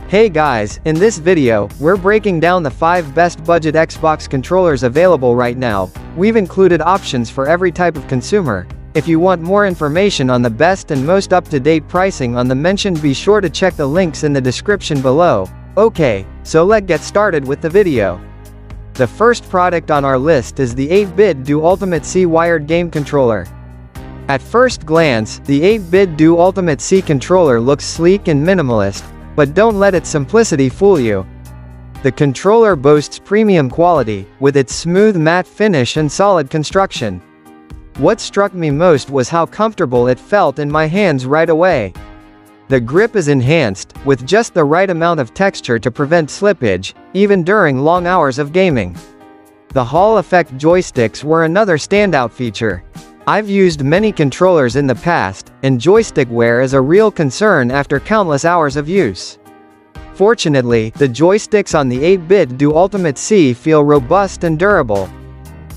Hey guys, in this video, we're breaking down the 5 best budget Xbox controllers available right now. We've included options for every type of consumer. If you want more information on the best and most up-to-date pricing on the mentioned, be sure to check the links in the description below. Okay, so let's get started with the video. The first product on our list is the 8-bit Do Ultimate C wired game controller. At first glance, the 8-bit Do Ultimate C controller looks sleek and minimalist, but don't let its simplicity fool you. The controller boasts premium quality, with its smooth matte finish and solid construction. What struck me most was how comfortable it felt in my hands right away. The grip is enhanced, with just the right amount of texture to prevent slippage, even during long hours of gaming. The Hall effect joysticks were another standout feature. I've used many controllers in the past, and joystick wear is a real concern after countless hours of use. Fortunately, the joysticks on the 8-bit Do Ultimate C feel robust and durable.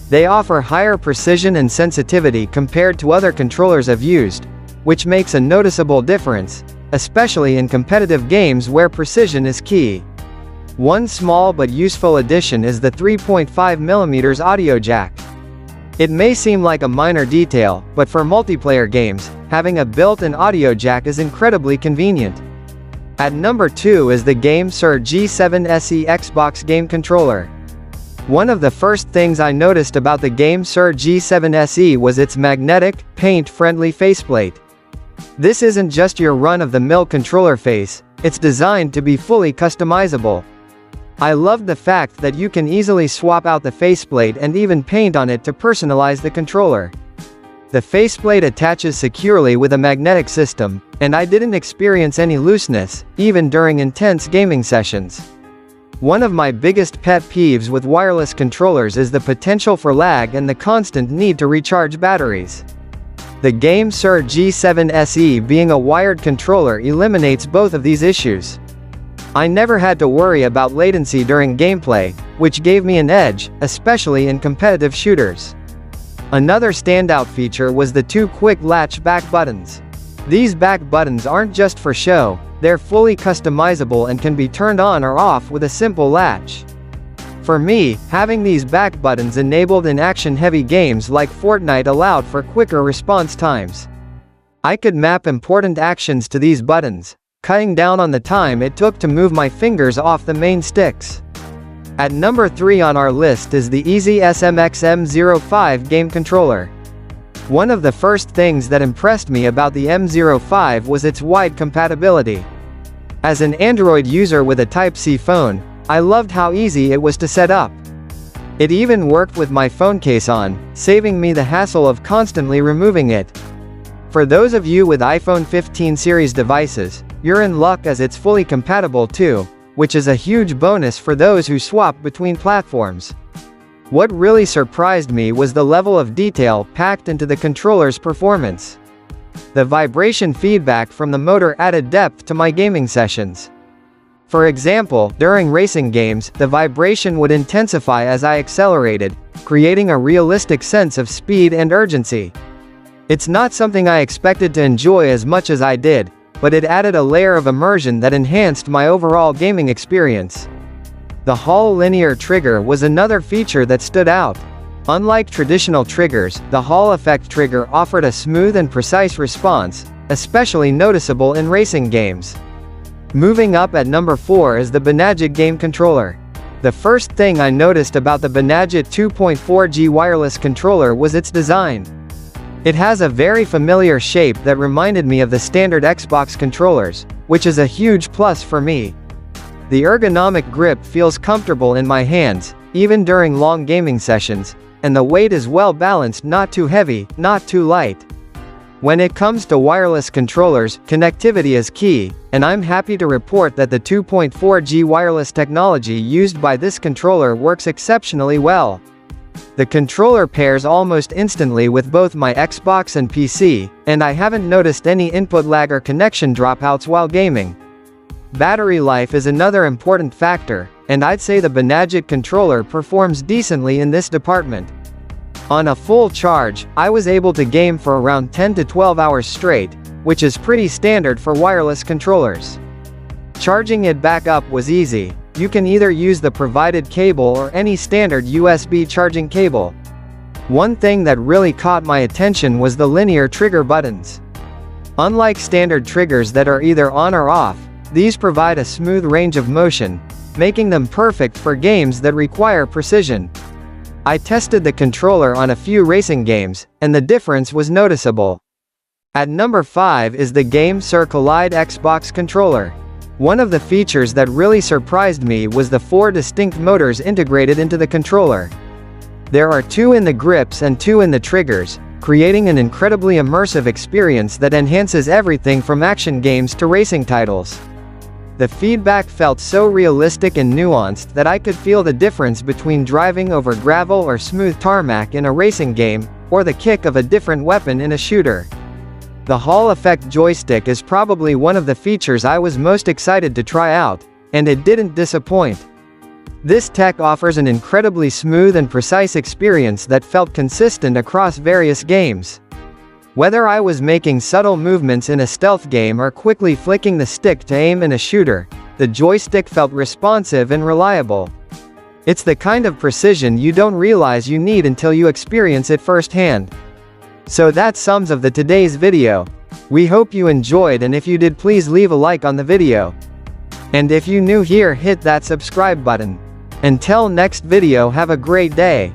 They offer higher precision and sensitivity compared to other controllers I've used, which makes a noticeable difference, especially in competitive games where precision is key. One small but useful addition is the 3.5mm audio jack. It may seem like a minor detail, but for multiplayer games, having a built-in audio jack is incredibly convenient. At number 2 is the GameSir G7 SE Xbox game controller. One of the first things I noticed about the GameSir G7 SE was its magnetic, paint-friendly faceplate. This isn't just your run-of-the-mill controller face, it's designed to be fully customizable. I love the fact that you can easily swap out the faceplate and even paint on it to personalize the controller. The faceplate attaches securely with a magnetic system, and I didn't experience any looseness, even during intense gaming sessions. One of my biggest pet peeves with wireless controllers is the potential for lag and the constant need to recharge batteries. The GameSir G7 SE being a wired controller eliminates both of these issues. I never had to worry about latency during gameplay, which gave me an edge, especially in competitive shooters. Another standout feature was the 2 quick latch back buttons. These back buttons aren't just for show, they're fully customizable and can be turned on or off with a simple latch. For me, having these back buttons enabled in action-heavy games like Fortnite allowed for quicker response times. I could map important actions to these buttons, cutting down on the time it took to move my fingers off the main sticks. At number 3 on our list is the Easy SMX M05 game controller. One of the first things that impressed me about the M05 was its wide compatibility. As an Android user with a Type-C phone, I loved how easy it was to set up. It even worked with my phone case on, saving me the hassle of constantly removing it. For those of you with iPhone 15 series devices, you're in luck as it's fully compatible too, which is a huge bonus for those who swap between platforms. What really surprised me was the level of detail packed into the controller's performance. The vibration feedback from the motor added depth to my gaming sessions. For example, during racing games, the vibration would intensify as I accelerated, creating a realistic sense of speed and urgency. It's not something I expected to enjoy as much as I did, but it added a layer of immersion that enhanced my overall gaming experience. The Hall linear trigger was another feature that stood out. Unlike traditional triggers, the Hall effect trigger offered a smooth and precise response, especially noticeable in racing games. Moving up at number 4 is the Benadryl game controller. The first thing I noticed about the Benadryl 2.4G wireless controller was its design. It has a very familiar shape that reminded me of the standard Xbox controllers, which is a huge plus for me. The ergonomic grip feels comfortable in my hands, even during long gaming sessions, and the weight is well balanced, not too heavy, not too light. When it comes to wireless controllers, connectivity is key, and I'm happy to report that the 2.4G wireless technology used by this controller works exceptionally well. The controller pairs almost instantly with both my Xbox and PC, and I haven't noticed any input lag or connection dropouts while gaming. Battery life is another important factor, and I'd say the Benadryl controller performs decently in this department. On a full charge, I was able to game for around 10 to 12 hours straight, which is pretty standard for wireless controllers. Charging it back up was easy. You can either use the provided cable or any standard USB charging cable. One thing that really caught my attention was the linear trigger buttons. Unlike standard triggers that are either on or off, these provide a smooth range of motion, making them perfect for games that require precision. I tested the controller on a few racing games, and the difference was noticeable. At number 5 is the Game Sir Collide Xbox controller. One of the features that really surprised me was the 4 distinct motors integrated into the controller. There are 2 in the grips and 2 in the triggers, creating an incredibly immersive experience that enhances everything from action games to racing titles. The feedback felt so realistic and nuanced that I could feel the difference between driving over gravel or smooth tarmac in a racing game, or the kick of a different weapon in a shooter. The Hall effect joystick is probably one of the features I was most excited to try out, and it didn't disappoint. This tech offers an incredibly smooth and precise experience that felt consistent across various games. Whether I was making subtle movements in a stealth game or quickly flicking the stick to aim in a shooter, the joystick felt responsive and reliable. It's the kind of precision you don't realize you need until you experience it firsthand. So that sums up today's video. We hope you enjoyed, and if you did, please leave a like on the video. And if you new here, hit that subscribe button. Until next video, have a great day.